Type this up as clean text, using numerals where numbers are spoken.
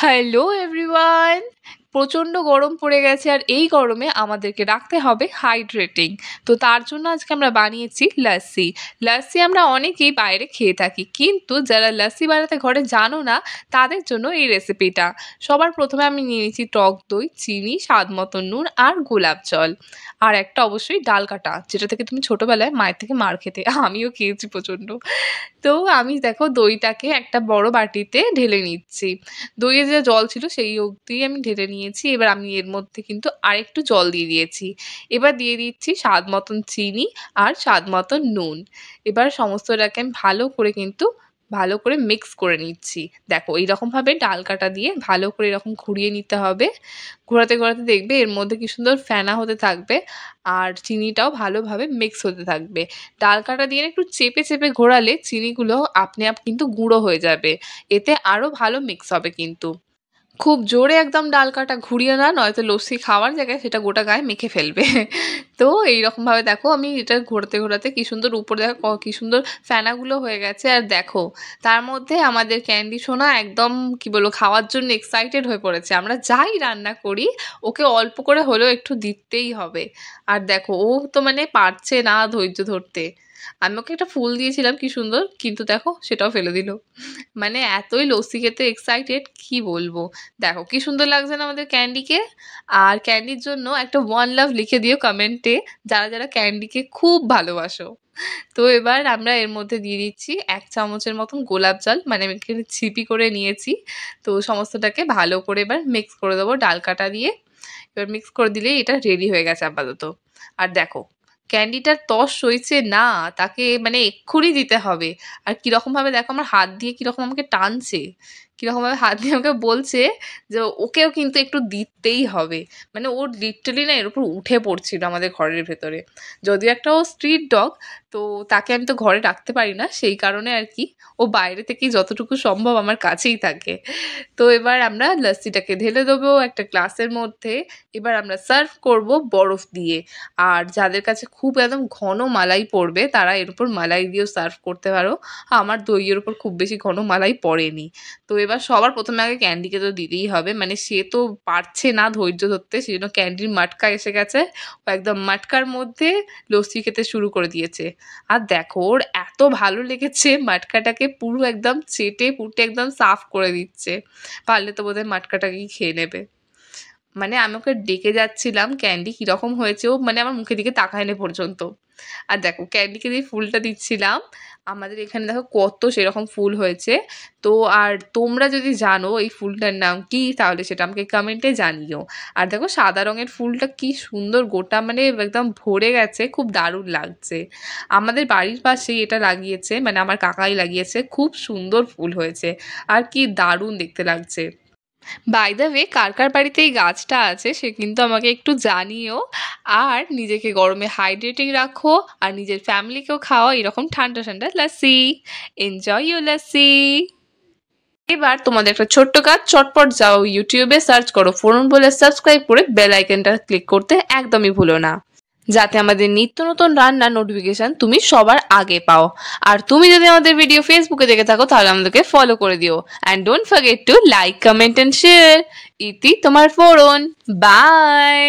Hello everyone! প্রচণ্ড গরম পড়ে গেছে আর এই গরমে আমাদেরকে রাখতে হবে হাইড্রেটিং। তো তার জন্য আজকে আমরা বানিয়েছি লাস্সি। লাস্সি আমরা অনেকেই বাইরে খেয়ে থাকি, কিন্তু যারা লাস্সি বানাতে ঘরে জানো না তাদের জন্য এই রেসিপিটা। সবার প্রথমে আমি নিয়ে নিয়েছি টক দই, চিনি, স্বাদ মতো নুন আর গোলাপ জল। আর একটা অবশ্যই ডাল কাটা, যেটা থেকে তুমি ছোটোবেলায় মায়ের থেকে মার খেতে। আমিও খেয়েছি প্রচণ্ড। তো আমি দেখো দইটাকে একটা বড় বাটিতে ঢেলে নিচ্ছি। দইয়ে যে জল ছিল সেই অবধি আমি ঢেলে নিয়েছি। এবার আমি এর মধ্যে কিন্তু আরেকটু জল দিয়ে দিয়েছি। এবার দিয়ে দিচ্ছি স্বাদ মতন চিনি আর স্বাদ মতন নুন। এবার সমস্তটাকে আমি ভালো করে মিক্স করে নিচ্ছি। দেখো এইরকমভাবে ডাল কাটা দিয়ে ভালো করে এরকম ঘুরিয়ে নিতে হবে। ঘোরাতে ঘোরাতে দেখবে এর মধ্যে কি সুন্দর ফেনা হতে থাকবে আর চিনিটাও ভালোভাবে মিক্স হতে থাকবে। ডাল কাটা দিয়ে একটু চেপে চেপে ঘোরালে চিনিগুলো আপনি আপ কিন্তু গুঁড়ো হয়ে যাবে। এতে আরও ভালো মিক্স হবে কিন্তু। খুব জোরে একদম ডাল কাটা ঘুরিয়ে না, নয়তো লস্যি খাওয়ার জায়গায় সেটা গোটা গায়ে মেখে ফেলবে। তো এইরকমভাবে দেখো আমি এটা ঘোরাতে ঘোরাতে কি সুন্দর উপরে দেখো কি সুন্দর ফেনাগুলো হয়ে গেছে। আর দেখো তার মধ্যে আমাদের ক্যান্ডি সোনা একদম কি বলবো খাওয়ার জন্য এক্সাইটেড হয়ে পড়েছে। আমরা যাই রান্না করি ওকে অল্প করে হলেও একটু দিতেই হবে। আর দেখো ও তো মানে পারছে না ধৈর্য ধরতে। আমি ওকে একটা ফুল দিয়েছিলাম কি সুন্দর, কিন্তু দেখো সেটাও ফেলে দিল। মানে এতই লস্যি খেতে এক্সাইটেড কি বলবো। দেখো কি সুন্দর লাগছে না আমাদের ক্যান্ডিকে। আর ক্যান্ডির জন্য একটা ওয়ান লাভ লিখে দিও কমেন্টে, যারা যারা ক্যান্ডিকে খুব ভালোবাসো। তো এবার আমরা এর মধ্যে দিয়ে দিচ্ছি 1 চামচের মতন গোলাপ জল, মানে আমি এখানে ছিপি করে নিয়েছি। তো সমস্তটাকে ভালো করে এবার মিক্স করে দেবো ডাল কাটা দিয়ে। এবার মিক্স করে দিলেই এটা রেডি হয়ে গেছে আপাতত। আর দেখো ক্যান্ডিটার তস সইছে না, তাকে মানে এক্ষুনি দিতে হবে। আর কীরকমভাবে দেখো আমার হাত দিয়ে কীরকম আমাকে টানছে, কীরকমভাবে হাত দিয়ে আমাকে বলছে যে ওকেও কিন্তু একটু দিতেই হবে। মানে ওর লিটারালি না এর উপর উঠে পড়ছিল আমাদের ঘরের ভেতরে। যদিও একটা ও স্ট্রিট ডগ, তো তাকে আমি তো ঘরে রাখতে পারি না, সেই কারণে আর কি ও বাইরে থেকেই যতটুকু সম্ভব আমার কাছেই থাকে। তো এবার আমরা লস্যিটাকে ঢেলে দেবো একটা গ্লাসের মধ্যে। এবার আমরা সার্ভ করব বরফ দিয়ে। আর যাদের কাছে খুব একদম ঘন মালাই পড়বে তারা এর উপর মালাই দিয়েও সার্ভ করতে পারো। আমার দইয়ের উপর খুব বেশি ঘন মালাই পড়েনি। তো এবার সবার প্রথমে আগে ক্যান্ডিকে তো দিতেই হবে, মানে সে তো পারছে না ধৈর্য ধরতে, সেই জন্য ক্যান্ডির মাটকা এসে গেছে। ও একদম মাটকার মধ্যে লস্যি খেতে শুরু করে দিয়েছে। আর দেখো ওর এত ভালো লেগেছে, মাটকাটাকে পুরো একদম চেটে পুটে একদম সাফ করে দিচ্ছে। পারলে তো বোধহয় মাটকাটাকেই খেয়ে নেবে। মানে আমি ওকে ডেকে যাচ্ছিলাম ক্যান্ডি কীরকম হয়েছে, ও মানে আমার মুখের দিকে তাকায় না পর্যন্ত। আর দেখো ক্যান্ডিকে দিয়ে ফুলটা দিচ্ছিলাম। আমাদের এখানে দেখো কত সেরকম ফুল হয়েছে। তো আর তোমরা যদি জানো এই ফুলটার নাম কি তাহলে সেটা আমাকে কমেন্টে জানিও। আর দেখো সাদা রঙের ফুলটা কি সুন্দর গোটা মানে একদম ভরে গেছে, খুব দারুণ লাগছে। আমাদের বাড়ির পাশেই এটা লাগিয়েছে, মানে আমার কাকাই লাগিয়েছে, খুব সুন্দর ফুল হয়েছে আর কি দারুণ দেখতে লাগছে। বাই দ্য ওয়ে কার কার বাড়িতে এই গাছটা আছে সে কিন্তু আমাকে একটু জানিও। আর নিজেকে গরমে হাইড্রেটিং রাখো আর নিজের ফ্যামিলিকেও খাওয়া এরকম ঠান্ডা ঠান্ডা লাস্সি। Enjoy your lassi. এবার তোমাদের একটা ছোট্ট কাজ, চটপট যাও ইউটিউবে সার্চ করো ফোরন বলে, সাবস্ক্রাইব করে বেল আইকনটা ক্লিক করতে একদমই ভুলো না, যাতে আমাদের নিত্য নতুন রান্নার নোটিফিকেশান তুমি সবার আগে পাও। আর তুমি যদি আমাদের ভিডিও ফেসবুকে দেখে থাকো তাহলে আমাদেরকে ফলো করে দিও। And don't forget to like, comment and share. ইতি তোমার ফোরন। বাই।